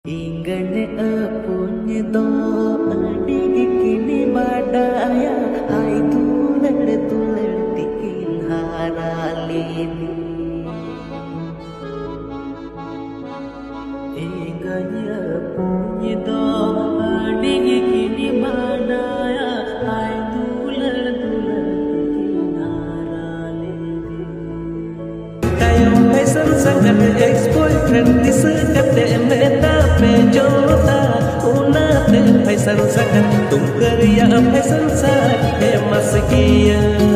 Ingane punya do adik kini badaya hai tuler tikin haralini Ingane punya do adik kini badaya hai tuler tikin haralini Tayo may sangat ex-boyfriend disekat meta pejota una te paisan sakat tum kerja paisan sa he maskia